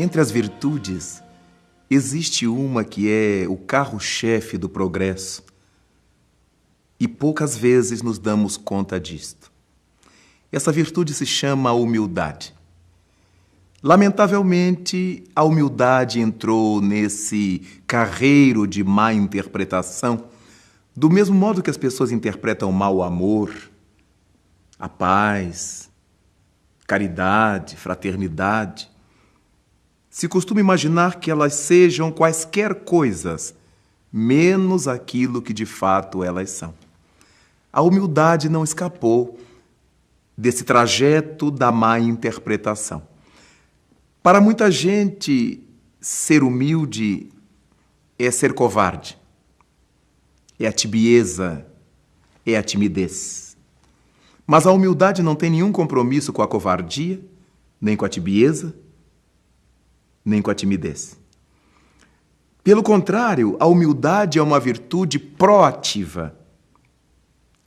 Entre as virtudes, existe uma que é o carro-chefe do progresso e poucas vezes nos damos conta disto. Essa virtude se chama humildade. Lamentavelmente, a humildade entrou nesse carreiro de má interpretação, do mesmo modo que as pessoas interpretam mal o amor, a paz, caridade, fraternidade. Se costuma imaginar que elas sejam quaisquer coisas, menos aquilo que de fato elas são. A humildade não escapou desse trajeto da má interpretação. Para muita gente, ser humilde é ser covarde, é a tibieza, é a timidez. Mas a humildade não tem nenhum compromisso com a covardia, nem com a tibieza, nem com a timidez. Pelo contrário, a humildade é uma virtude proativa.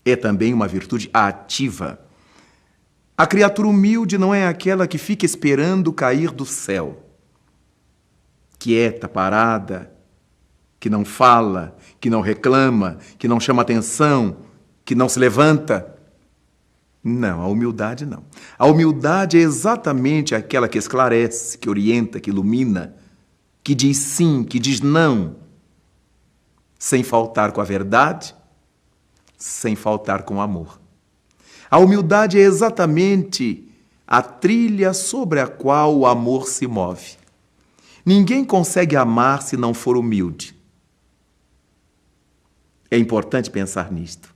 É também uma virtude ativa. A criatura humilde não é aquela que fica esperando cair do céu. Quieta, parada, que não fala, que não reclama, que não chama atenção, que não se levanta. Não, a humildade não. A humildade é exatamente aquela que esclarece, que orienta, que ilumina, que diz sim, que diz não, sem faltar com a verdade, sem faltar com o amor. A humildade é exatamente a trilha sobre a qual o amor se move. Ninguém consegue amar se não for humilde. É importante pensar nisto.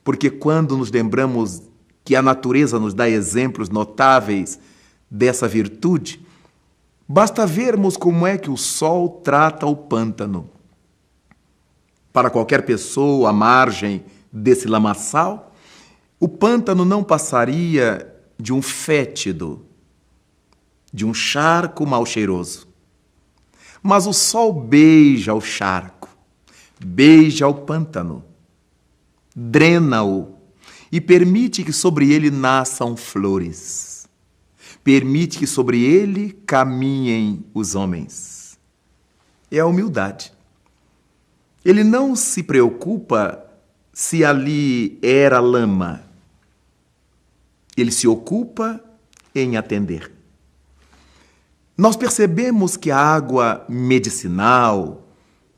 Porque quando nos lembramos que a natureza nos dá exemplos notáveis dessa virtude, basta vermos como é que o sol trata o pântano. Para qualquer pessoa à margem desse lamaçal, o pântano não passaria de um fétido, de um charco mal cheiroso. Mas o sol beija o charco, beija o pântano, drena-o e permite que sobre ele nasçam flores. Permite que sobre ele caminhem os homens. É a humildade. Ele não se preocupa se ali era lama. Ele se ocupa em atender. Nós percebemos que a água medicinal,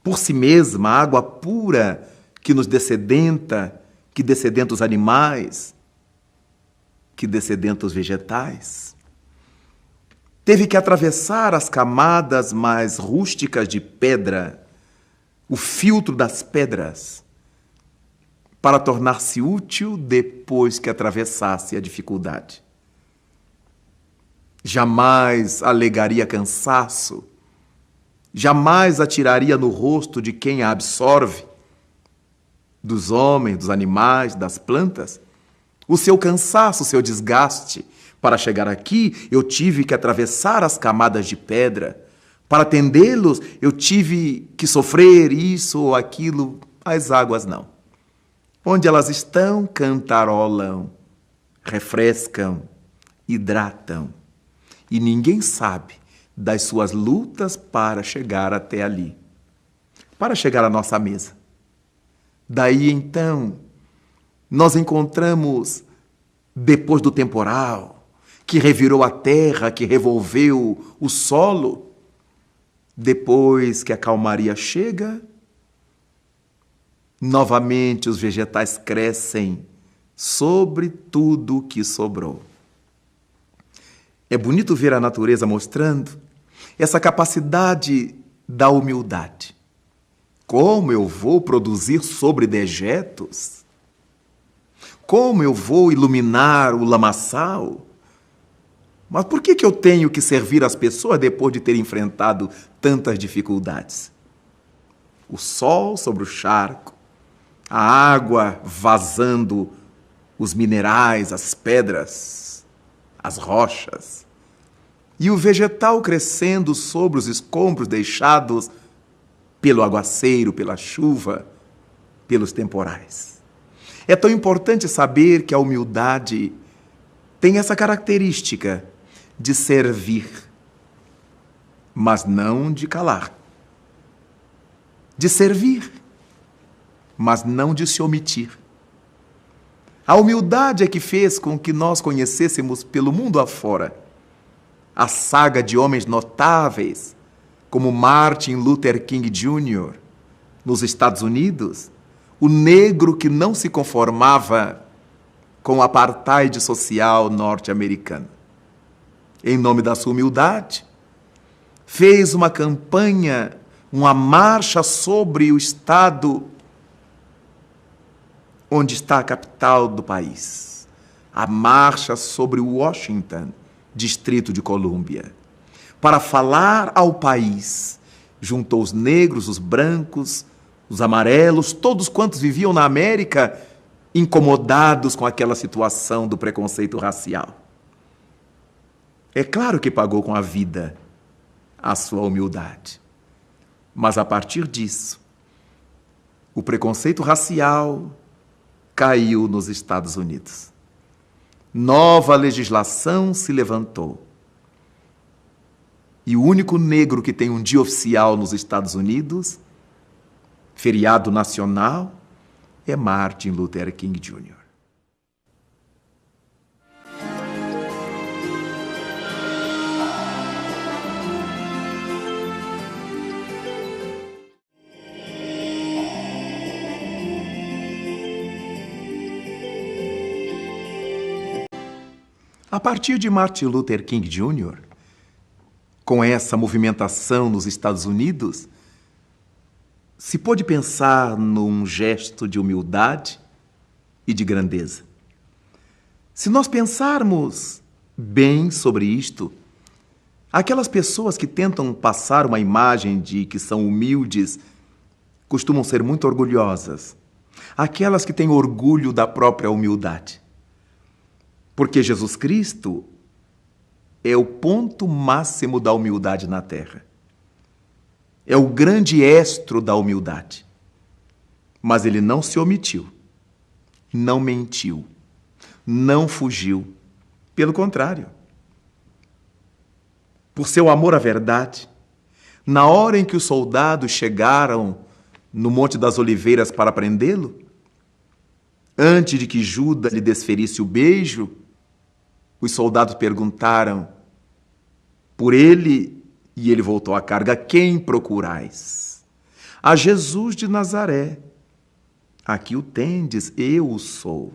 por si mesma, a água pura que nos dessedenta, que dessedenta os animais, que dessedenta os vegetais, teve que atravessar as camadas mais rústicas de pedra, o filtro das pedras, para tornar-se útil depois que atravessasse a dificuldade. Jamais alegaria cansaço, jamais atiraria no rosto de quem a absorve, dos homens, dos animais, das plantas, o seu cansaço, o seu desgaste. Para chegar aqui, eu tive que atravessar as camadas de pedra. Para atendê-los, eu tive que sofrer isso ou aquilo. As águas não. Onde elas estão, cantarolam, refrescam, hidratam. E ninguém sabe das suas lutas para chegar até ali, para chegar à nossa mesa. Daí, então, nós encontramos, depois do temporal, que revirou a terra, que revolveu o solo, depois que a calmaria chega, novamente os vegetais crescem sobre tudo o que sobrou. É bonito ver a natureza mostrando essa capacidade da humildade. Como eu vou produzir sobre dejetos? Como eu vou iluminar o lamaçal? Mas por que eu tenho que servir as pessoas depois de ter enfrentado tantas dificuldades? O sol sobre o charco, a água vazando os minerais, as pedras, as rochas, e o vegetal crescendo sobre os escombros deixados pelo aguaceiro, pela chuva, pelos temporais. É tão importante saber que a humildade tem essa característica de servir, mas não de calar. De servir, mas não de se omitir. A humildade é que fez com que nós conhecêssemos pelo mundo afora a saga de homens notáveis, como Martin Luther King Jr., nos Estados Unidos, o negro que não se conformava com o apartheid social norte-americano. Em nome da sua humildade, fez uma campanha, uma marcha sobre o estado onde está a capital do país. A marcha sobre Washington, Distrito de Colômbia. Para falar ao país, juntou os negros, os brancos, os amarelos, todos quantos viviam na América, incomodados com aquela situação do preconceito racial. É claro que pagou com a vida a sua humildade. Mas a partir disso, o preconceito racial caiu nos Estados Unidos. Nova legislação se levantou. E o único negro que tem um dia oficial nos Estados Unidos, feriado nacional, é Martin Luther King Jr. A partir de Martin Luther King Jr., com essa movimentação nos Estados Unidos, se pôde pensar num gesto de humildade e de grandeza. Se nós pensarmos bem sobre isto, aquelas pessoas que tentam passar uma imagem de que são humildes costumam ser muito orgulhosas. Aquelas que têm orgulho da própria humildade. Porque Jesus Cristo é o ponto máximo da humildade na terra. É o grande estro da humildade. Mas ele não se omitiu, não mentiu, não fugiu. Pelo contrário. Por seu amor à verdade, na hora em que os soldados chegaram no Monte das Oliveiras para prendê-lo, antes de que Judas lhe desferisse o beijo, os soldados perguntaram por ele, e ele voltou à carga: quem procurais? A Jesus de Nazaré. Aqui o tendes, eu o sou.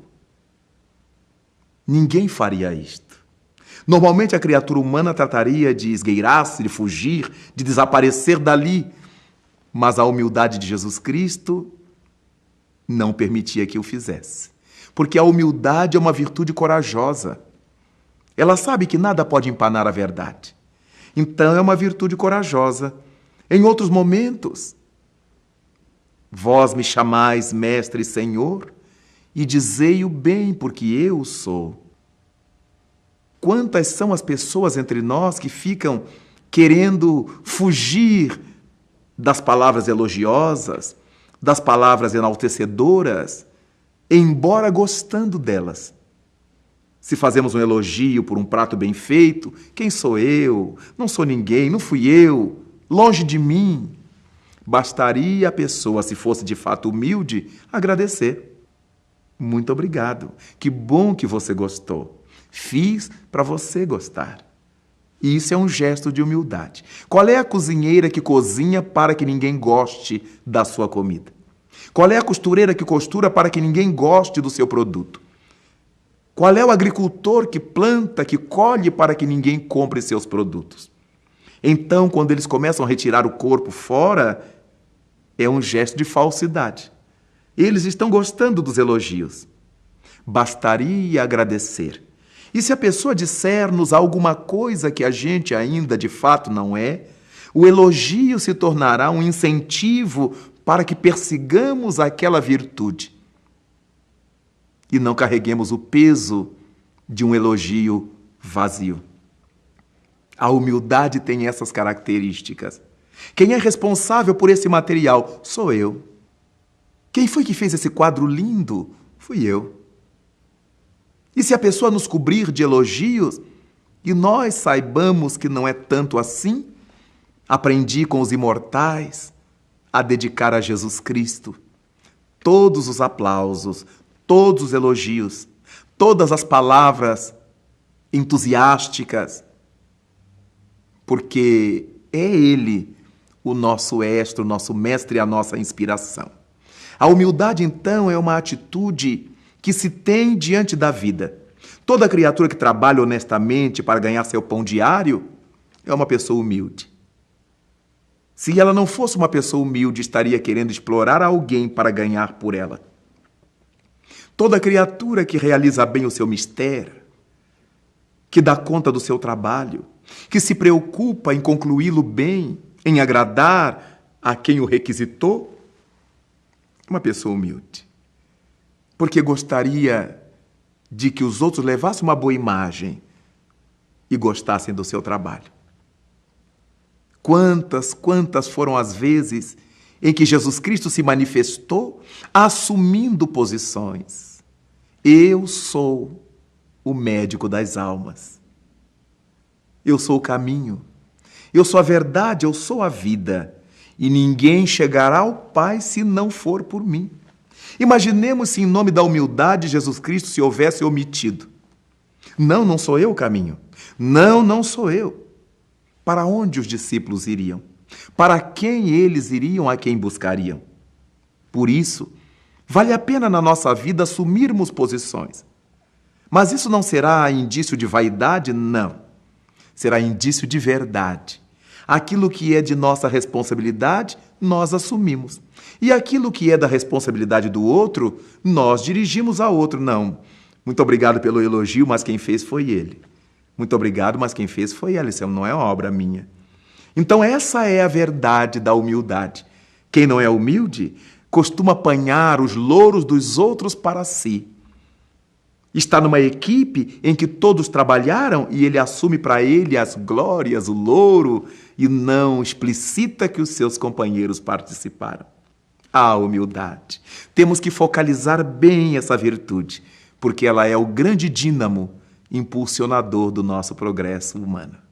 Ninguém faria isto. Normalmente a criatura humana trataria de esgueirar-se, de fugir, de desaparecer dali. Mas a humildade de Jesus Cristo não permitia que o fizesse. Porque a humildade é uma virtude corajosa. Ela sabe que nada pode empanar a verdade. Então é uma virtude corajosa. Em outros momentos, vós me chamais mestre e senhor, e dizei-o bem, porque eu sou. Quantas são as pessoas entre nós que ficam querendo fugir das palavras elogiosas, das palavras enaltecedoras, embora gostando delas. Se fazemos um elogio por um prato bem feito, quem sou eu? Não sou ninguém, não fui eu, longe de mim. Bastaria a pessoa, se fosse de fato humilde, agradecer. Muito obrigado, que bom que você gostou. Fiz para você gostar. E isso é um gesto de humildade. Qual é a cozinheira que cozinha para que ninguém goste da sua comida? Qual é a costureira que costura para que ninguém goste do seu produto? Qual é o agricultor que planta, que colhe para que ninguém compre seus produtos? Então, quando eles começam a retirar o corpo fora, é um gesto de falsidade. Eles estão gostando dos elogios. Bastaria agradecer. E se a pessoa disser-nos alguma coisa que a gente ainda de fato não é, o elogio se tornará um incentivo para que persigamos aquela virtude e não carreguemos o peso de um elogio vazio. A humildade tem essas características. Quem é responsável por esse material? Sou eu. Quem foi que fez esse quadro lindo? Fui eu. E se a pessoa nos cobrir de elogios e nós saibamos que não é tanto assim, aprendi com os imortais a dedicar a Jesus Cristo todos os aplausos, todos os elogios, todas as palavras entusiásticas, porque é Ele o nosso estro, o nosso mestre e a nossa inspiração. A humildade, então, é uma atitude que se tem diante da vida. Toda criatura que trabalha honestamente para ganhar seu pão diário é uma pessoa humilde. Se ela não fosse uma pessoa humilde, estaria querendo explorar alguém para ganhar por ela. Toda criatura que realiza bem o seu mistério, que dá conta do seu trabalho, que se preocupa em concluí-lo bem, em agradar a quem o requisitou, é uma pessoa humilde. Porque gostaria de que os outros levassem uma boa imagem e gostassem do seu trabalho. Quantas foram as vezes em que Jesus Cristo se manifestou assumindo posições. Eu sou o médico das almas. Eu sou o caminho. Eu sou a verdade, eu sou a vida. E ninguém chegará ao Pai se não for por mim. Imaginemos se em nome da humildade Jesus Cristo se houvesse omitido. Não sou eu o caminho. Não sou eu. Para onde os discípulos iriam? Para quem eles iriam, a quem buscariam? Por isso, vale a pena na nossa vida assumirmos posições. Mas isso não será indício de vaidade? Não. Será indício de verdade. Aquilo que é de nossa responsabilidade, nós assumimos. E aquilo que é da responsabilidade do outro, nós dirigimos ao outro. Não. Muito obrigado pelo elogio, mas quem fez foi ele. Muito obrigado, mas quem fez foi ela. Isso não é obra minha. Então essa é a verdade da humildade. Quem não é humilde costuma apanhar os louros dos outros para si. Está numa equipe em que todos trabalharam e ele assume para ele as glórias, o louro, e não explicita que os seus companheiros participaram. A humildade. Temos que focalizar bem essa virtude, porque ela é o grande dínamo impulsionador do nosso progresso humano.